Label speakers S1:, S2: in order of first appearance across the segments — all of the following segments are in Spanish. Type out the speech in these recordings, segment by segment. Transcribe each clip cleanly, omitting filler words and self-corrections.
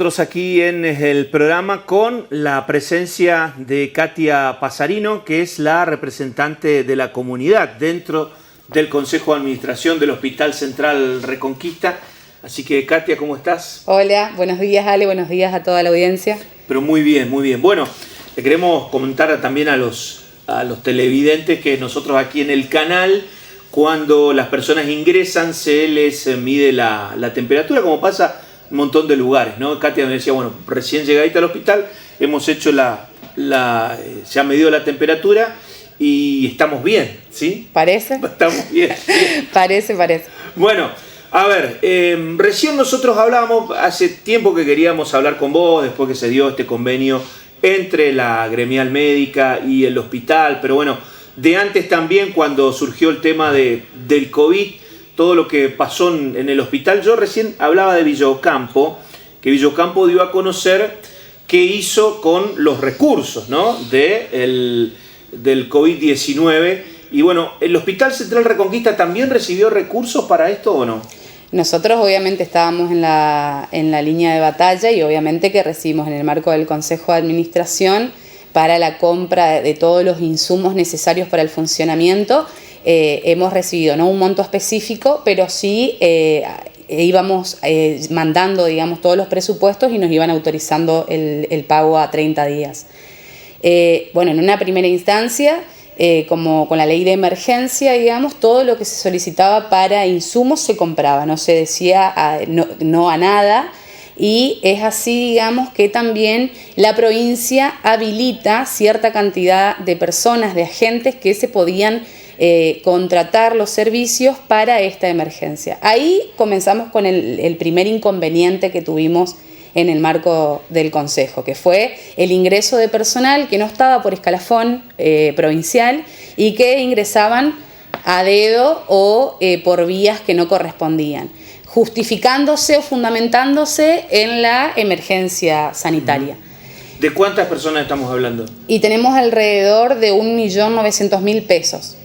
S1: nosotros aquí en el programa con la presencia de Katia Pasarino, que es la representante de la comunidad dentro del Consejo de Administración del Hospital Central Reconquista. Así que, Katia, ¿cómo estás?
S2: Hola, buenos días, Ale, buenos días a toda la audiencia.
S1: Pero muy bien, muy bien. Bueno, le queremos comentar también a los televidentes que nosotros aquí en el canal, cuando las personas ingresan, se les mide la temperatura, como pasa en un montón de lugares, ¿no? Katia me decía, bueno, recién llegadita al hospital, hemos hecho se ha medido la temperatura y estamos bien, ¿sí?
S2: ¿Parece?
S1: Estamos bien.
S2: Parece.
S1: Bueno, a ver, recién nosotros hablábamos, hace tiempo que queríamos hablar con vos, después que se dio este convenio entre la gremial médica y el hospital, pero bueno, de antes también, cuando surgió el tema del COVID, todo lo que pasó en el hospital. Yo recién hablaba de Villa Ocampo, que Villa Ocampo dio a conocer qué hizo con los recursos, ¿no?, del COVID-19. Y bueno, ¿el Hospital Central Reconquista también recibió recursos para esto o no?
S2: Nosotros obviamente estábamos en la línea de batalla y obviamente que recibimos en el marco del Consejo de Administración para la compra de todos los insumos necesarios para el funcionamiento. Hemos recibido no un monto específico, pero sí íbamos mandando, digamos, todos los presupuestos y nos iban autorizando el pago a 30 días. Bueno, en una primera instancia, como con la ley de emergencia, digamos, todo lo que se solicitaba para insumos se compraba, no se decía no a nada. Y es así, digamos, que también la provincia habilita cierta cantidad de personas, de agentes que se podían contratar los servicios para esta emergencia. Ahí comenzamos con el primer inconveniente que tuvimos en el marco del Consejo, que fue el ingreso de personal que no estaba por escalafón provincial y que ingresaban a dedo o por vías que no correspondían, justificándose o fundamentándose en la emergencia sanitaria.
S1: ¿De cuántas personas estamos hablando?
S2: Y tenemos alrededor de 1.900.000 pesos,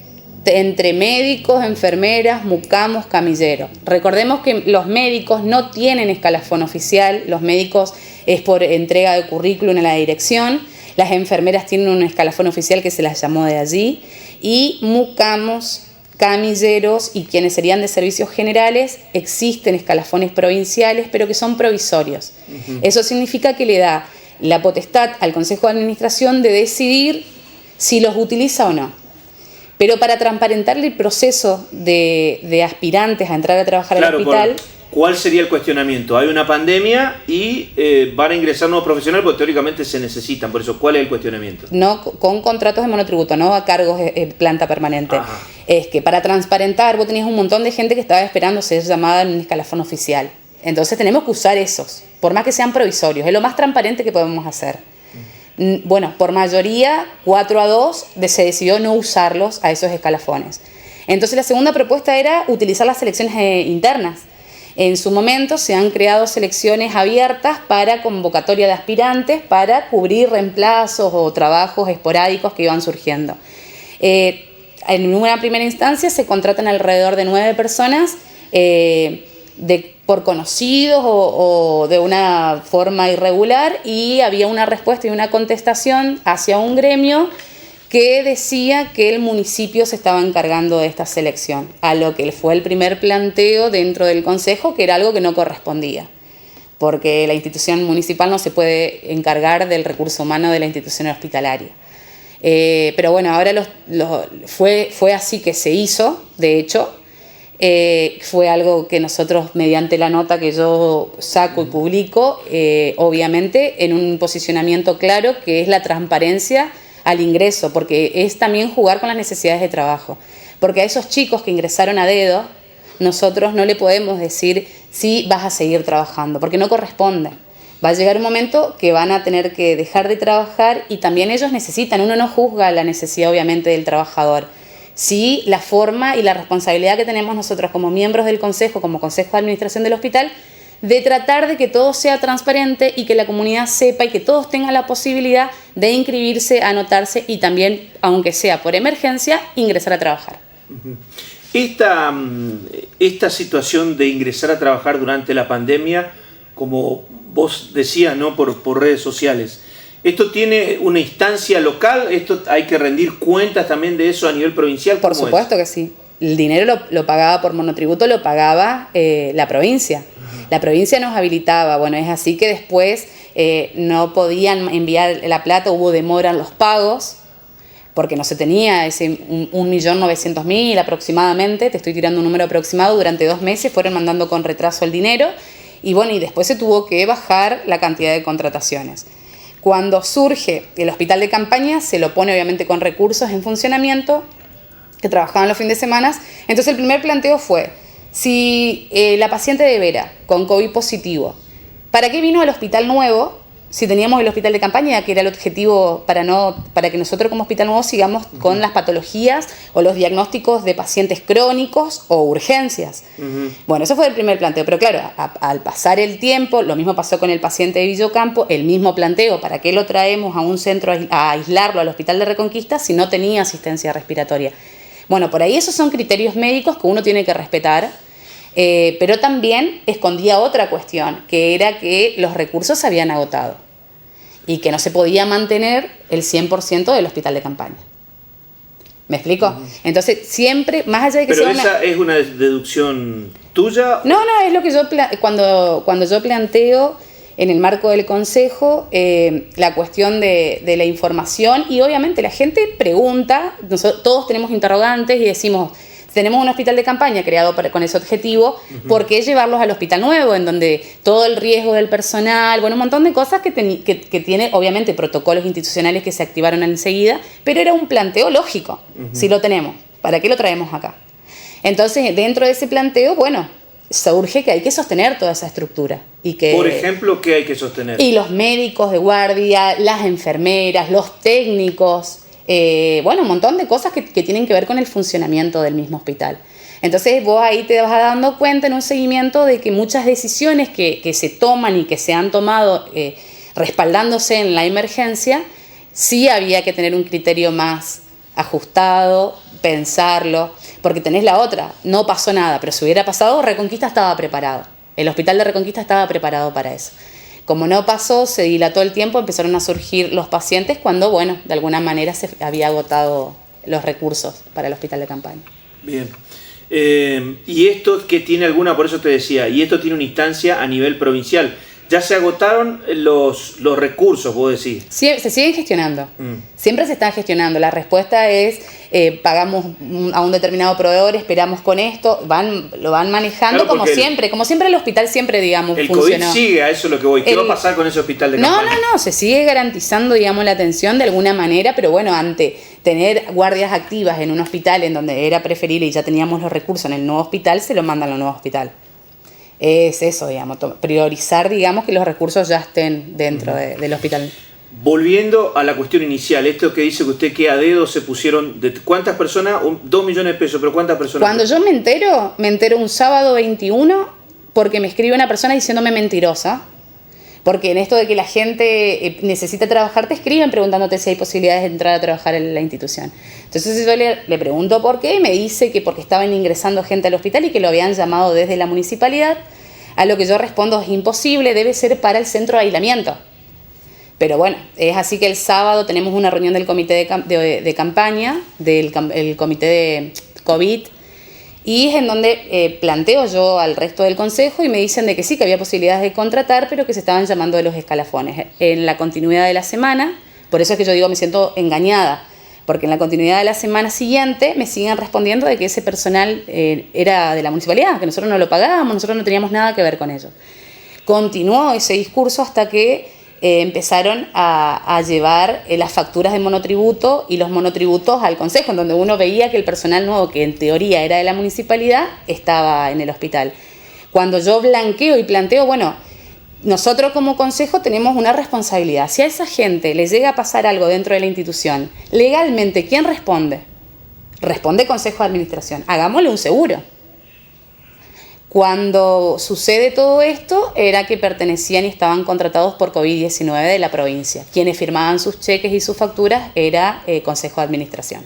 S2: entre médicos, enfermeras, mucamos, camilleros. Recordemos que los médicos no tienen escalafón oficial, los médicos es por entrega de currículum a la dirección, las enfermeras tienen un escalafón oficial que se las llamó de allí, y mucamos, camilleros y quienes serían de servicios generales, existen escalafones provinciales, pero que son provisorios. Uh-huh. Eso significa que le da la potestad al Consejo de Administración de decidir si los utiliza o no. Pero para transparentarle el proceso de aspirantes a entrar a trabajar al hospital...
S1: ¿Cuál sería el cuestionamiento? Hay una pandemia y van a ingresar nuevos profesionales porque teóricamente se necesitan. Por eso, ¿cuál es el cuestionamiento?
S2: No, con contratos de monotributo, no a cargos de planta permanente.
S1: Ajá.
S2: Es que para transparentar, vos tenías un montón de gente que estaba esperando ser llamada en un escalafón oficial. Entonces tenemos que usar esos, por más que sean provisorios. Es lo más transparente que podemos hacer. Bueno, por mayoría, 4-2, se decidió no usarlos a esos escalafones. Entonces la segunda propuesta era utilizar las selecciones internas. En su momento se han creado selecciones abiertas para convocatoria de aspirantes para cubrir reemplazos o trabajos esporádicos que iban surgiendo. En una primera instancia se contratan alrededor de 9 personas por conocidos o de una forma irregular, y había una respuesta y una contestación hacia un gremio que decía que el municipio se estaba encargando de esta selección, a lo que fue el primer planteo dentro del Consejo, que era algo que no correspondía, porque la institución municipal no se puede encargar del recurso humano de la institución hospitalaria. Pero bueno, ahora fue así que se hizo, de hecho. Fue algo que nosotros, mediante la nota que yo saco y publico, obviamente en un posicionamiento claro que es la transparencia al ingreso, porque es también jugar con las necesidades de trabajo, porque a esos chicos que ingresaron a dedo nosotros no le podemos decir si vas a seguir trabajando, porque no corresponde. Va a llegar un momento que van a tener que dejar de trabajar, y también ellos necesitan, uno no juzga la necesidad obviamente del trabajador, sí la forma y la responsabilidad que tenemos nosotros como miembros del Consejo, como Consejo de Administración del hospital, de tratar de que todo sea transparente y que la comunidad sepa y que todos tengan la posibilidad de inscribirse, anotarse y también, aunque sea por emergencia, ingresar a trabajar.
S1: Esta situación de ingresar a trabajar durante la pandemia, como vos decías, ¿no? Por redes sociales. ¿Esto tiene una instancia local? ¿Esto hay que rendir cuentas también de eso a nivel provincial?
S2: Por supuesto que sí. El dinero lo pagaba por monotributo, lo pagaba la provincia. La provincia nos habilitaba. Bueno, es así que después no podían enviar la plata, hubo demora en los pagos, porque no se tenía ese 1.900.000 aproximadamente, te estoy tirando un número aproximado, durante 2 meses fueron mandando con retraso el dinero, y bueno, y después se tuvo que bajar la cantidad de contrataciones. Cuando surge el hospital de campaña, se lo pone obviamente con recursos en funcionamiento, que trabajaban los fines de semana. Entonces el primer planteo fue, si la paciente de Vera con COVID positivo, ¿para qué vino al hospital nuevo si teníamos el hospital de campaña, que era el objetivo para que nosotros como hospital nuevo sigamos con las patologías o los diagnósticos de pacientes crónicos o urgencias? Bueno, eso fue el primer planteo, pero claro, al pasar el tiempo, lo mismo pasó con el paciente de Villocampo, el mismo planteo, ¿para qué lo traemos a un centro a aislarlo al hospital de Reconquista si no tenía asistencia respiratoria? Bueno, por ahí esos son criterios médicos que uno tiene que respetar, pero también escondía otra cuestión, que era que los recursos se habían agotado y que no se podía mantener el 100% del hospital de campaña. ¿Me explico? Entonces, siempre, más allá de que
S1: ¿Pero
S2: sea
S1: esa es una deducción tuya?
S2: No, es lo que yo cuando yo planteo en el marco del consejo la cuestión de la información, y obviamente la gente pregunta, todos tenemos interrogantes y decimos, tenemos un hospital de campaña creado con ese objetivo, ¿por qué llevarlos al hospital nuevo, en donde todo el riesgo del personal, bueno, un montón de cosas que tiene, obviamente, protocolos institucionales que se activaron enseguida, pero era un planteo lógico, si lo tenemos, ¿para qué lo traemos acá? Entonces, dentro de ese planteo, bueno, surge que hay que sostener toda esa estructura.
S1: Por ejemplo, ¿qué hay que sostener?
S2: Y los médicos de guardia, las enfermeras, los técnicos, bueno, un montón de cosas que tienen que ver con el funcionamiento del mismo hospital. Entonces vos ahí te vas dando cuenta en un seguimiento de que muchas decisiones que se toman y que se han tomado respaldándose en la emergencia, sí había que tener un criterio más ajustado, pensarlo, porque tenés la otra, no pasó nada, pero si hubiera pasado, Reconquista estaba preparado. El hospital de Reconquista estaba preparado para eso. Como no pasó, se dilató el tiempo, empezaron a surgir los pacientes cuando, bueno, de alguna manera se había agotado los recursos para el hospital de campaña.
S1: Bien. Y esto que tiene alguna, por eso te decía, y esto tiene una instancia a nivel provincial. Ya se agotaron los recursos, vos decís. Sí,
S2: se siguen gestionando. Siempre se están gestionando. La respuesta es, pagamos a un determinado proveedor, esperamos con esto, lo van manejando, claro, como siempre el hospital siempre, digamos,
S1: el
S2: funcionó.
S1: COVID sigue, a eso es lo que voy. ¿Qué va a pasar con ese hospital de campaña?
S2: No, se sigue garantizando, digamos, la atención de alguna manera, pero bueno, ante tener guardias activas en un hospital en donde era preferible y ya teníamos los recursos en el nuevo hospital, se lo mandan al nuevo hospital. Es eso, digamos, priorizar, digamos, que los recursos ya estén dentro del hospital.
S1: Volviendo a la cuestión inicial, esto que dice que usted que a dedo se pusieron, ¿cuántas personas? 2 millones de pesos, pero ¿cuántas personas?
S2: Cuando yo me entero un sábado 21 porque me escribe una persona diciéndome mentirosa, porque en esto de que la gente necesita trabajar, te escriben preguntándote si hay posibilidades de entrar a trabajar en la institución. Entonces yo le pregunto por qué, y me dice que porque estaban ingresando gente al hospital y que lo habían llamado desde la municipalidad, a lo que yo respondo, es imposible, debe ser para el centro de aislamiento. Pero bueno, es así que el sábado tenemos una reunión del comité de campaña, el comité de COVID, y es en donde planteo yo al resto del consejo y me dicen de que sí, que había posibilidades de contratar, pero que se estaban llamando de los escalafones. En la continuidad de la semana, por eso es que yo digo me siento engañada, porque en la continuidad de la semana siguiente me siguen respondiendo de que ese personal era de la municipalidad, que nosotros no lo pagábamos, nosotros no teníamos nada que ver con ellos. Continuó ese discurso hasta que empezaron a llevar las facturas de monotributo y los monotributos al consejo, en donde uno veía que el personal nuevo, que en teoría era de la municipalidad, estaba en el hospital. Cuando yo blanqueo y planteo, bueno, nosotros como consejo tenemos una responsabilidad. Si a esa gente le llega a pasar algo dentro de la institución, legalmente, ¿quién responde? Responde Consejo de Administración. Hagámosle un seguro. Cuando sucede todo esto, era que pertenecían y estaban contratados por COVID-19 de la provincia. Quienes firmaban sus cheques y sus facturas era Consejo de Administración.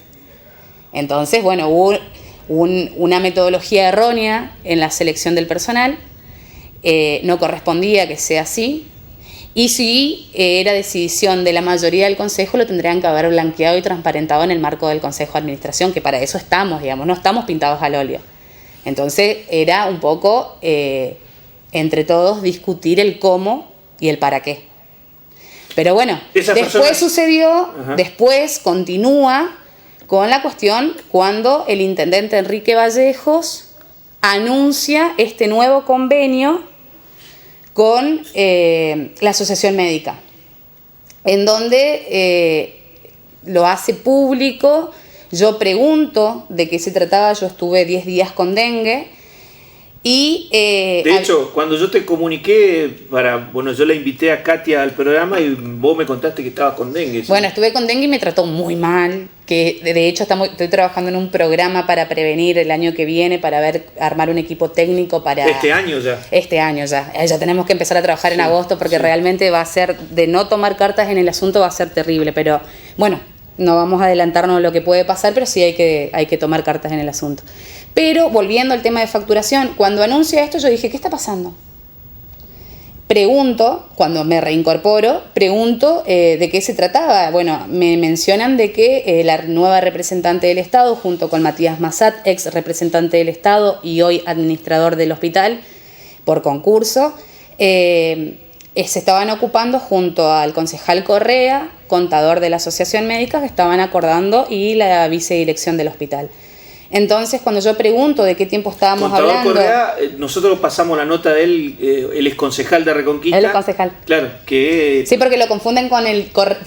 S2: Entonces, bueno, hubo una metodología errónea en la selección del personal. No correspondía que sea así. Y si era decisión de la mayoría del Consejo, lo tendrían que haber blanqueado y transparentado en el marco del Consejo de Administración, que para eso estamos, digamos, no estamos pintados al óleo. Entonces era un poco, entre todos, discutir el cómo y el para qué. Pero bueno, después sucedió, después continúa con la cuestión cuando el intendente Enrique Vallejos anuncia este nuevo convenio con la Asociación Médica, en donde lo hace público. Yo pregunto de qué se trataba, yo estuve 10 días con dengue y...
S1: de hecho, cuando yo te comuniqué, yo la invité a Katia al programa y vos me contaste que estabas con dengue. ¿Sí?
S2: Bueno, estuve con dengue y me trató muy mal, que de hecho estoy trabajando en un programa para prevenir el año que viene, para armar un equipo técnico para...
S1: ¿Este año ya?
S2: Este año ya. Ya tenemos que empezar a trabajar en agosto porque realmente va a ser, de no tomar cartas en el asunto va a ser terrible, pero bueno, no vamos a adelantarnos a lo que puede pasar, pero sí hay que tomar cartas en el asunto. Pero volviendo al tema de facturación, cuando anuncia esto yo dije, ¿qué está pasando? Pregunto, cuando me reincorporo, de qué se trataba. Bueno, me mencionan de que la nueva representante del Estado, junto con Matías Massat, ex representante del Estado y hoy administrador del hospital por concurso, se estaban ocupando junto al concejal Correa, contador de la Asociación Médica, que estaban acordando, y la vicedirección del hospital. Entonces, cuando yo pregunto de qué tiempo estábamos hablando...
S1: Correa, nosotros pasamos la nota de él, él es concejal de Reconquista.
S2: Él es concejal.
S1: Claro, que...
S2: Sí, porque lo confunden con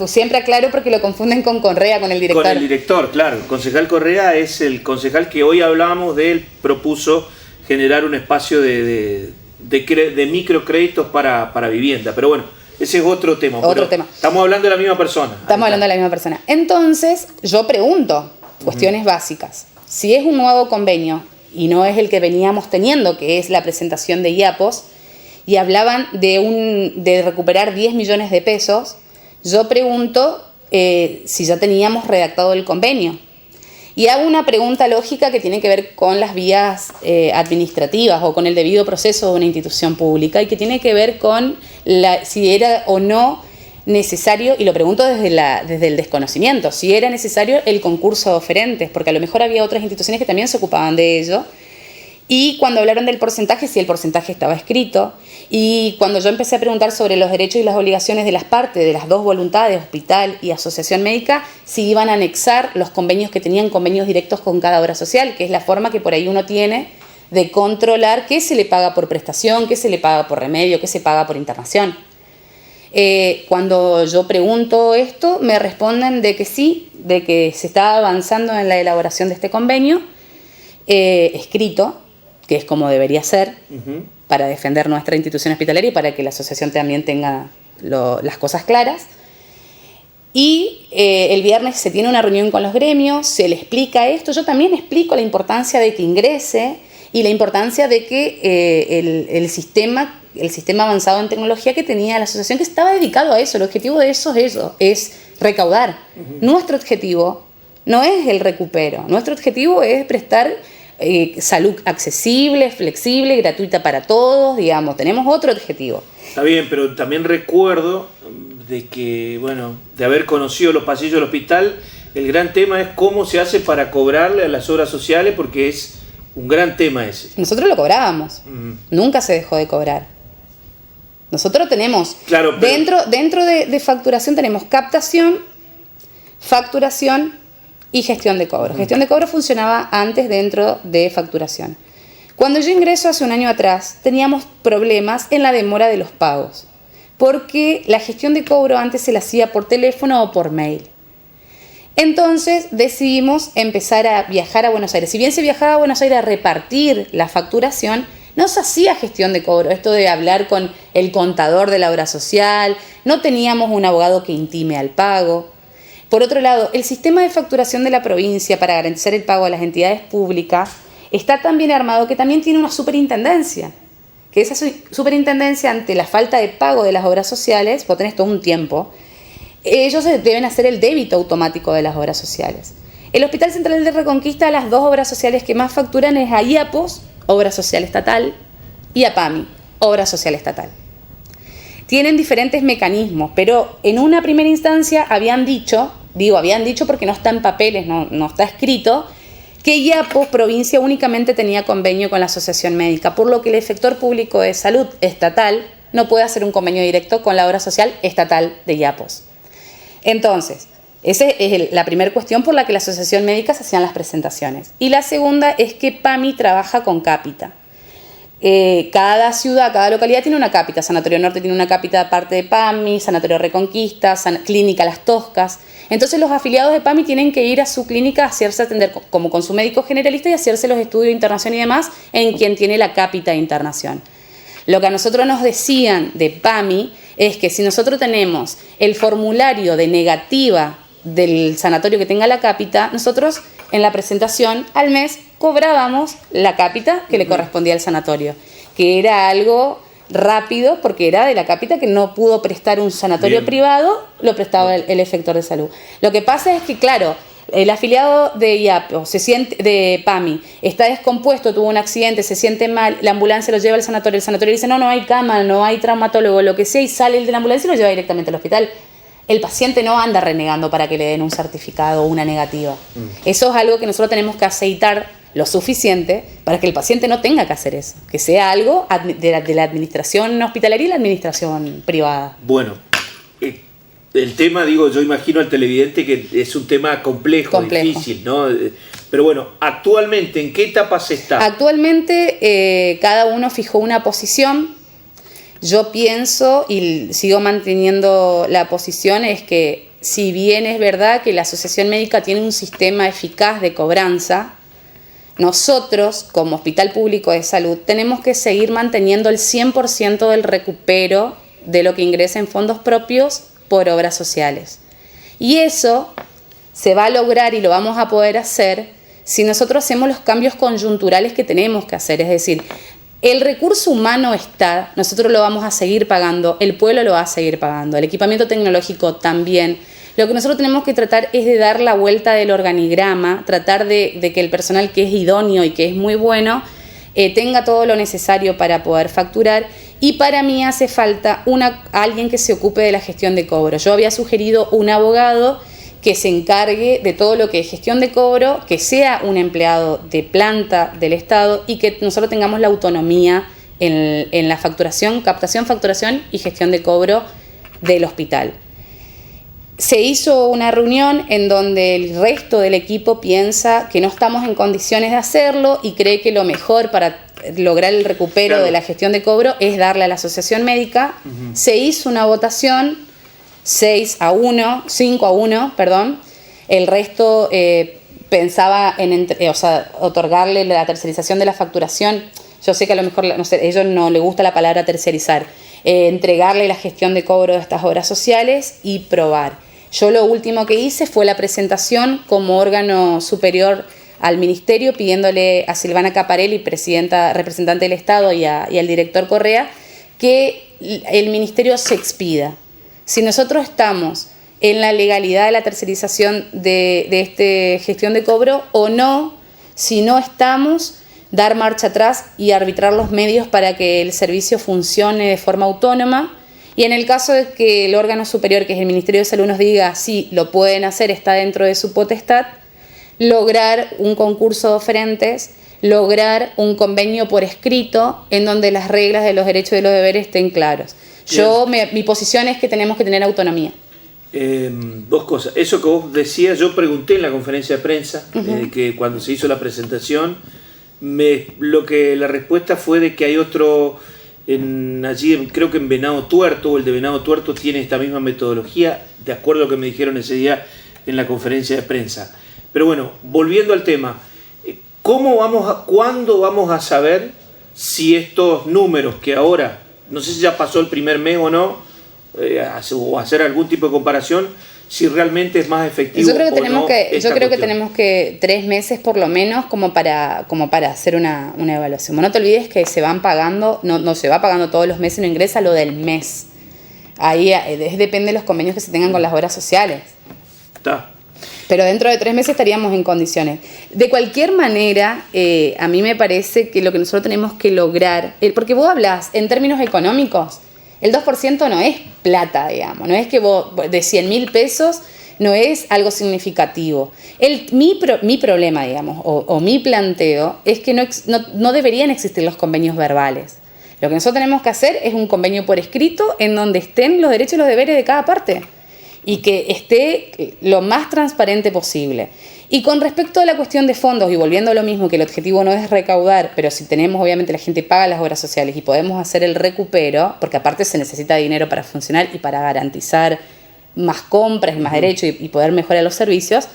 S2: siempre aclaro porque lo confunden con Correa, con el director.
S1: Con el director, claro. El concejal Correa es el concejal que hoy hablábamos de él, propuso generar un espacio de microcréditos para vivienda. Pero bueno, ese es otro tema. Estamos hablando de la misma persona.
S2: Estamos hablando de la misma persona. Entonces, yo pregunto cuestiones básicas. Si es un nuevo convenio y no es el que veníamos teniendo, que es la presentación de IAPOS, y hablaban de recuperar 10 millones de pesos, yo pregunto si ya teníamos redactado el convenio. Y hago una pregunta lógica que tiene que ver con las vías administrativas o con el debido proceso de una institución pública y que tiene que ver con si era o no necesario, y lo pregunto desde el desconocimiento, si era necesario el concurso de oferentes, porque a lo mejor había otras instituciones que también se ocupaban de ello. Y cuando hablaron del porcentaje, si el porcentaje estaba escrito, y cuando yo empecé a preguntar sobre los derechos y las obligaciones de las partes, de las dos voluntades, hospital y asociación médica, si iban a anexar los convenios que tenían convenios directos con cada obra social, que es la forma que por ahí uno tiene de controlar qué se le paga por prestación, qué se le paga por remedio, qué se paga por internación. Cuando yo pregunto esto, me responden de que sí, de que se está avanzando en la elaboración de este convenio escrito, que es como debería ser, para defender nuestra institución hospitalaria y para que la asociación también tenga las cosas claras. Y el viernes se tiene una reunión con los gremios, se le explica esto. Yo también explico la importancia de que ingrese y la importancia de que el sistema avanzado en tecnología que tenía la asociación, que estaba dedicado a eso. El objetivo de eso es recaudar. Nuestro objetivo no es el recupero. Nuestro objetivo es prestar salud accesible, flexible, gratuita para todos, digamos. Tenemos otro objetivo.
S1: Está bien, pero también recuerdo de que, de haber conocido los pasillos del hospital, el gran tema es cómo se hace para cobrarle a las obras sociales, porque es un gran tema ese.
S2: Nosotros lo cobrábamos. Nunca se dejó de cobrar. Nosotros tenemos, dentro de facturación tenemos captación, facturación y gestión de cobro. Gestión de cobro funcionaba antes dentro de facturación. Cuando yo ingreso hace un año atrás, teníamos problemas en la demora de los pagos, porque la gestión de cobro antes se la hacía por teléfono o por mail. Entonces decidimos empezar a viajar a Buenos Aires. Si bien se viajaba a Buenos Aires a repartir la facturación, no se hacía gestión de cobro, esto de hablar con el contador de la obra social, no teníamos un abogado que intime al pago. Por otro lado, el sistema de facturación de la provincia para garantizar el pago a las entidades públicas está tan bien armado que también tiene una superintendencia, que esa superintendencia, ante la falta de pago de las obras sociales, vos tenés todo un tiempo, ellos deben hacer el débito automático de las obras sociales. El Hospital Central de Reconquista, las dos obras sociales que más facturan es a IAPOS, Obra Social Estatal, y a PAMI, Obra Social Estatal. tienen diferentes mecanismos, pero en una primera instancia habían dicho porque no está en papeles, no está escrito, que Iapos, provincia, únicamente tenía convenio con la Asociación Médica, por lo que el efector público de salud estatal no puede hacer un convenio directo con la obra social estatal de Iapos. Entonces, esa es la primera cuestión por la que la Asociación Médica se hacían las presentaciones. Y la segunda es que PAMI trabaja con cápita. Cada ciudad, cada localidad tiene una cápita. Sanatorio Norte tiene una cápita aparte de PAMI, Sanatorio Reconquista, Clínica Las Toscas. Entonces los afiliados de PAMI tienen que ir a su clínica a hacerse atender como con su médico generalista y hacerse los estudios de internación y demás en quien tiene la cápita de internación. Lo que a nosotros nos decían de PAMI es que si nosotros tenemos el formulario de negativa del sanatorio que tenga la cápita, nosotros en la presentación al mes cobrábamos la cápita que le correspondía al sanatorio, que era algo rápido porque era de la cápita que no pudo prestar un sanatorio privado, lo prestaba el efector de salud. Lo que pasa es que, claro, el afiliado de Iapos de PAMI está descompuesto, tuvo un accidente, se siente mal, la ambulancia lo lleva al sanatorio, el sanatorio dice no hay cama, no hay traumatólogo, lo que sea, y sale el de la ambulancia y lo lleva directamente al hospital. El paciente no anda renegando para que le den un certificado o una negativa. Eso es algo que nosotros tenemos que aceitar lo suficiente para que el paciente no tenga que hacer eso, que sea algo de la administración hospitalaria y la administración privada.
S1: Bueno, el tema, yo imagino al televidente que es un tema complejo. Difícil, ¿no? Pero bueno, actualmente, ¿en qué etapa se está?
S2: Actualmente cada uno fijó una posición. Yo pienso y sigo manteniendo la posición es que si bien es verdad que la Asociación Médica tiene un sistema eficaz de cobranza, nosotros como Hospital Público de Salud tenemos que seguir manteniendo el 100% del recupero de lo que ingresa en fondos propios por obras sociales. Y eso se va a lograr y lo vamos a poder hacer si nosotros hacemos los cambios coyunturales que tenemos que hacer, es decir, el recurso humano está, nosotros lo vamos a seguir pagando, el pueblo lo va a seguir pagando, el equipamiento tecnológico también. Lo que nosotros tenemos que tratar es de dar la vuelta del organigrama, tratar de que el personal que es idóneo y que es muy bueno tenga todo lo necesario para poder facturar, y para mí hace falta alguien que se ocupe de la gestión de cobro. Yo había sugerido un abogado que se encargue de todo lo que es gestión de cobro, que sea un empleado de planta del Estado y que nosotros tengamos la autonomía en la facturación, captación, facturación y gestión de cobro del hospital. Se hizo una reunión en donde el resto del equipo piensa que no estamos en condiciones de hacerlo y cree que lo mejor para lograr el recupero de la gestión de cobro es darle a la Asociación Médica. Se hizo una votación 5-1, perdón. El resto pensaba en otorgarle la tercerización de la facturación. Yo sé que a lo mejor, no sé, a ellos no les gusta la palabra tercerizar. Entregarle la gestión de cobro de estas obras sociales y probar. Yo lo último que hice fue la presentación como órgano superior al Ministerio, pidiéndole a Silvana Caparelli, representante del Estado, y al director Correa, que el Ministerio se expida. Si nosotros estamos en la legalidad de la tercerización de esta gestión de cobro o no, si no estamos, dar marcha atrás y arbitrar los medios para que el servicio funcione de forma autónoma. Y en el caso de que el órgano superior, que es el Ministerio de Salud, nos diga sí, lo pueden hacer, está dentro de su potestad, lograr un concurso de oferentes, lograr un convenio por escrito en donde las reglas de los derechos y de los deberes estén claros. Mi posición es que tenemos que tener autonomía.
S1: Dos cosas. Eso que vos decías, yo pregunté en la conferencia de prensa, que cuando se hizo la presentación, la respuesta fue de que hay otro, allí creo que en Venado Tuerto, o el de Venado Tuerto tiene esta misma metodología, de acuerdo a lo que me dijeron ese día en la conferencia de prensa. Pero bueno, volviendo al tema, ¿cuándo vamos a saber si estos números que ahora, no sé si ya pasó el primer mes o no, o hacer algún tipo de comparación, si realmente es más efectivo?
S2: Yo creo que tenemos que 3 meses por lo menos como para hacer una evaluación. No te olvides que se van pagando, no se va pagando todos los meses, no ingresa lo del mes. Ahí depende de los convenios que se tengan con las obras sociales.
S1: Está.
S2: Pero dentro de 3 meses estaríamos en condiciones. De cualquier manera, a mí me parece que lo que nosotros tenemos que lograr, porque vos hablás en términos económicos, El 2% no es plata, digamos, no es que vos de 100.000 pesos no es algo significativo. Mi problema, digamos, o mi planteo es que no deberían existir los convenios verbales. Lo que nosotros tenemos que hacer es un convenio por escrito en donde estén los derechos y los deberes de cada parte y que esté lo más transparente posible. Y con respecto a la cuestión de fondos, y volviendo a lo mismo, que el objetivo no es recaudar, pero si tenemos, obviamente, la gente paga las obras sociales y podemos hacer el recupero, porque aparte se necesita dinero para funcionar y para garantizar más compras y más derechos y poder mejorar los servicios,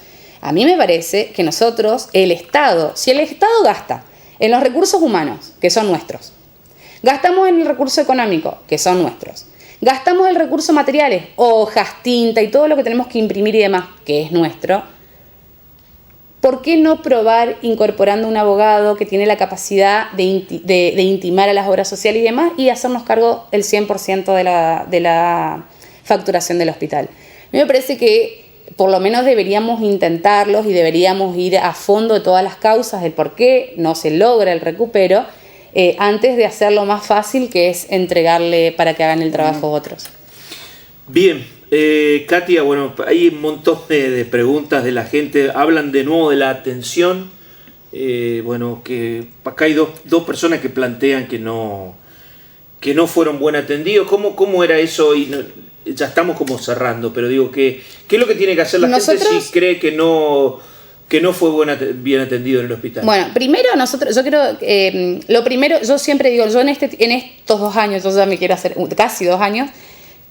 S2: a mí me parece que nosotros, el Estado, si el Estado gasta en los recursos humanos, que son nuestros, gastamos en el recurso económico, que son nuestros, gastamos el recurso materiales, hojas, tinta y todo lo que tenemos que imprimir y demás, que es nuestro, ¿por qué no probar incorporando un abogado que tiene la capacidad de intimar a las obras sociales y demás y hacernos cargo del 100% de la facturación del hospital? A mí me parece que por lo menos deberíamos intentarlos y deberíamos ir a fondo de todas las causas del por qué no se logra el recupero antes de hacerlo más fácil, que es entregarle para que hagan el trabajo a otros.
S1: Bien, Katia, bueno, hay un montón de preguntas de la gente. Hablan de nuevo de la atención. Bueno, que acá hay dos personas que plantean que no fueron buen atendidos. ¿Cómo era eso? Y ya estamos como cerrando, pero digo, ¿qué es lo que tiene que hacer la gente si cree que no fue bien atendido en el hospital?
S2: Bueno, primero yo creo, lo primero, yo siempre digo, yo en estos 2 años, yo ya me quiero hacer casi 2 años,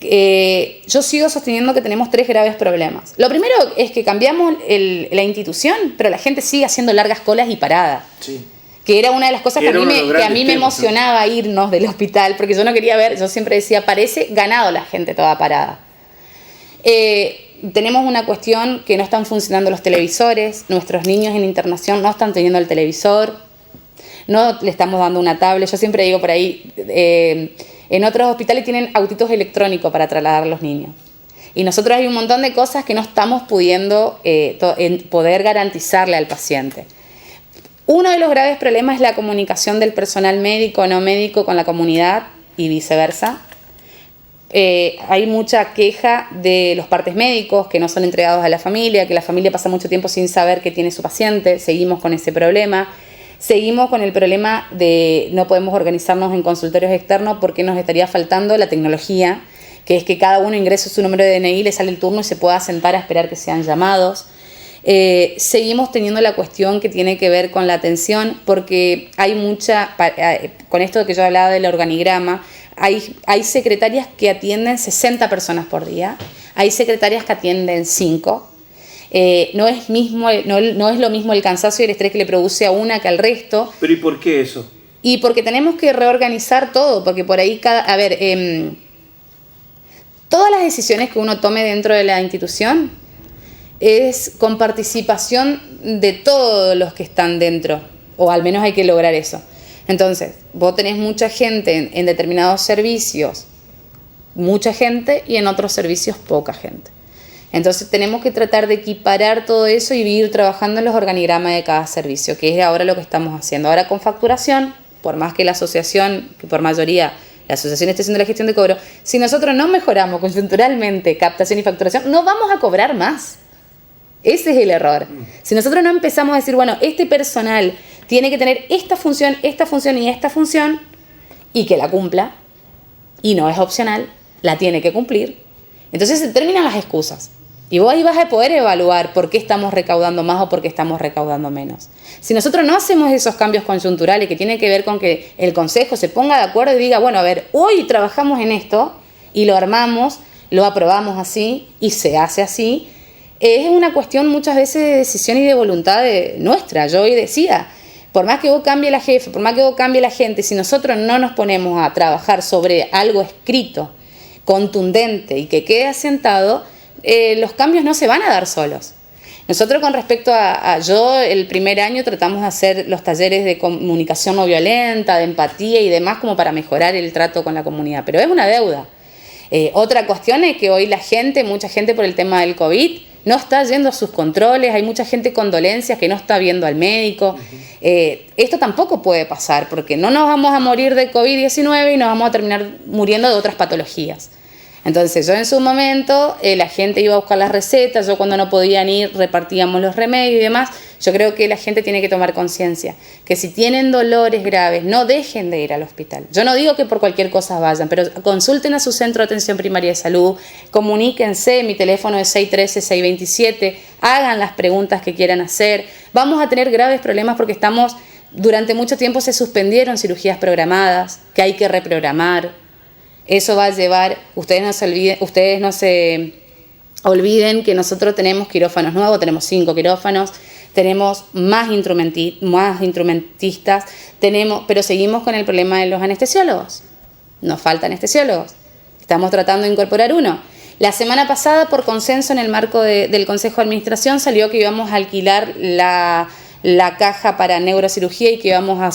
S2: yo sigo sosteniendo que tenemos 3 graves problemas. Lo primero es que cambiamos la institución, pero la gente sigue haciendo largas colas y paradas. Sí. Que era una de las cosas que a mí me emocionaba irnos del hospital, porque yo no quería ver, yo siempre decía, parece ganado la gente toda parada. Tenemos una cuestión que no están funcionando los televisores, nuestros niños en internación no están teniendo el televisor, no le estamos dando una tablet. Yo siempre digo por ahí, en otros hospitales tienen autitos electrónicos para trasladar a los niños. Y nosotros hay un montón de cosas que no estamos pudiendo poder garantizarle al paciente. Uno de los graves problemas es la comunicación del personal médico o no médico con la comunidad y viceversa. Hay mucha queja de los partes médicos que no son entregados a la familia, que la familia pasa mucho tiempo sin saber qué tiene su paciente. Seguimos con ese problema. Seguimos con el problema de no podemos organizarnos en consultorios externos porque nos estaría faltando la tecnología, que es que cada uno ingrese su número de DNI, le sale el turno y se pueda sentar a esperar que sean llamados. Seguimos teniendo la cuestión que tiene que ver con la atención, porque hay con esto que yo hablaba del organigrama, hay secretarias que atienden 60 personas por día, hay secretarias que atienden 5. No es lo mismo el cansancio y el estrés que le produce a una que al resto.
S1: ¿Pero y por qué eso?
S2: Y porque tenemos que reorganizar todo, porque por ahí todas las decisiones que uno tome dentro de la institución es con participación de todos los que están dentro, o al menos hay que lograr eso. Entonces, vos tenés mucha gente en determinados servicios, mucha gente, y en otros servicios poca gente. Entonces tenemos que tratar de equiparar todo eso y ir trabajando en los organigramas de cada servicio, que es ahora lo que estamos haciendo. Ahora con facturación, por más que la asociación, que por mayoría la asociación esté haciendo la gestión de cobro, si nosotros no mejoramos coyunturalmente captación y facturación, no vamos a cobrar más. Ese es el error. Si nosotros no empezamos a decir, bueno, este personal tiene que tener esta función y esta función, y que la cumpla, y no es opcional, la tiene que cumplir, entonces se terminan las excusas. Y vos ahí vas a poder evaluar por qué estamos recaudando más o por qué estamos recaudando menos. Si nosotros no hacemos esos cambios coyunturales que tienen que ver con que el consejo se ponga de acuerdo y diga, bueno, a ver, hoy trabajamos en esto y lo armamos, lo aprobamos así y se hace así, es una cuestión muchas veces de decisión y de voluntad nuestra. Yo hoy decía, por más que vos cambie la jefe, por más que vos cambie la gente, si nosotros no nos ponemos a trabajar sobre algo escrito, contundente y que quede asentado, los cambios no se van a dar solos. Nosotros con respecto yo el primer año tratamos de hacer los talleres de comunicación no violenta, de empatía y demás como para mejorar el trato con la comunidad, pero es una deuda. Otra cuestión es que hoy mucha gente por el tema del COVID, no está yendo a sus controles, hay mucha gente con dolencias que no está viendo al médico. Esto tampoco puede pasar, porque no nos vamos a morir de COVID-19 y nos vamos a terminar muriendo de otras patologías. Entonces yo en su momento, la gente iba a buscar las recetas, yo cuando no podían ir repartíamos los remedios y demás. Yo creo que la gente tiene que tomar conciencia, que si tienen dolores graves, no dejen de ir al hospital. Yo no digo que por cualquier cosa vayan, pero consulten a su centro de atención primaria de salud, comuníquense, mi teléfono es 613-627, hagan las preguntas que quieran hacer. Vamos a tener graves problemas porque durante mucho tiempo se suspendieron cirugías programadas, que hay que reprogramar. Eso va a llevar, ustedes no se olviden que nosotros tenemos quirófanos nuevos, tenemos 5 quirófanos, tenemos más instrumentistas, pero seguimos con el problema de los anestesiólogos. Nos faltan anestesiólogos. Estamos tratando de incorporar uno. La semana pasada, por consenso en el marco del Consejo de Administración, salió que íbamos a alquilar la caja para neurocirugía y que íbamos a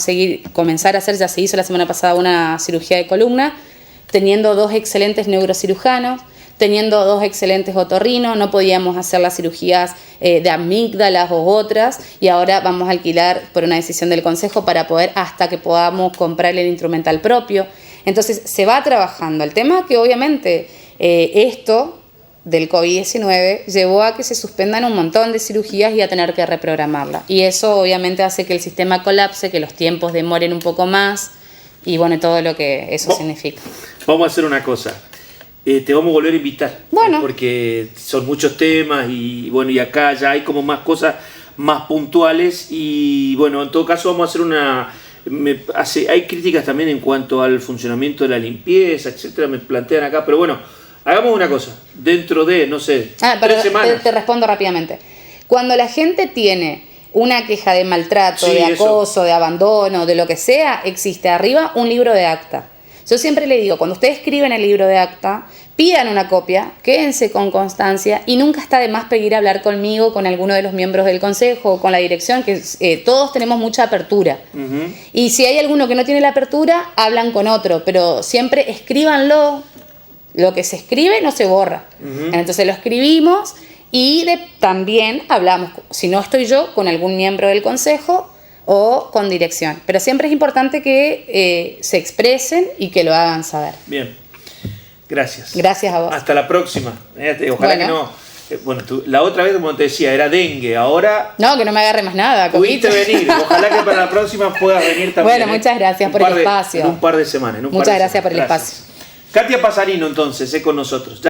S2: comenzar a hacer, ya se hizo la semana pasada una cirugía de columna, teniendo 2 excelentes neurocirujanos, teniendo 2 excelentes otorrinos, no podíamos hacer las cirugías de amígdalas u otras, y ahora vamos a alquilar por una decisión del Consejo para poder, hasta que podamos comprar el instrumental propio. Entonces se va trabajando. El tema que obviamente esto del COVID-19 llevó a que se suspendan un montón de cirugías y a tener que reprogramarla. Y eso obviamente hace que el sistema colapse, que los tiempos demoren un poco más, y bueno, todo lo que eso significa.
S1: Vamos a hacer una cosa. Te vamos a volver a invitar.
S2: Bueno.
S1: Porque son muchos temas y bueno, y acá ya hay como más cosas más puntuales y bueno, en todo caso vamos a hacer hay críticas también en cuanto al funcionamiento de la limpieza, etcétera, me plantean acá, pero bueno, hagamos una cosa, dentro de, no sé, 3 semanas.
S2: Te respondo rápidamente. Cuando la gente tiene una queja de maltrato, de acoso, de abandono, de lo que sea, existe arriba un libro de acta. Yo siempre le digo, cuando ustedes escriben el libro de acta, pidan una copia, quédense con constancia y nunca está de más pedir hablar conmigo, con alguno de los miembros del consejo, con la dirección, que todos tenemos mucha apertura. Uh-huh. Y si hay alguno que no tiene la apertura, hablan con otro, pero siempre escríbanlo. Lo que se escribe no se borra. Uh-huh. Entonces lo escribimos y también hablamos, si no estoy yo, con algún miembro del consejo o con dirección. Pero siempre es importante que se expresen y que lo hagan saber.
S1: Bien, gracias.
S2: Gracias a vos.
S1: Hasta la próxima. Ojalá que no. La otra vez, como te decía, era dengue. Ahora.
S2: No, que no me agarre más nada.
S1: Pudiste venir. Ojalá que para la próxima puedas venir también.
S2: Bueno, muchas gracias por el espacio.
S1: En un par de semanas.
S2: Muchas gracias por el espacio.
S1: Katia Pasarino, entonces, con nosotros.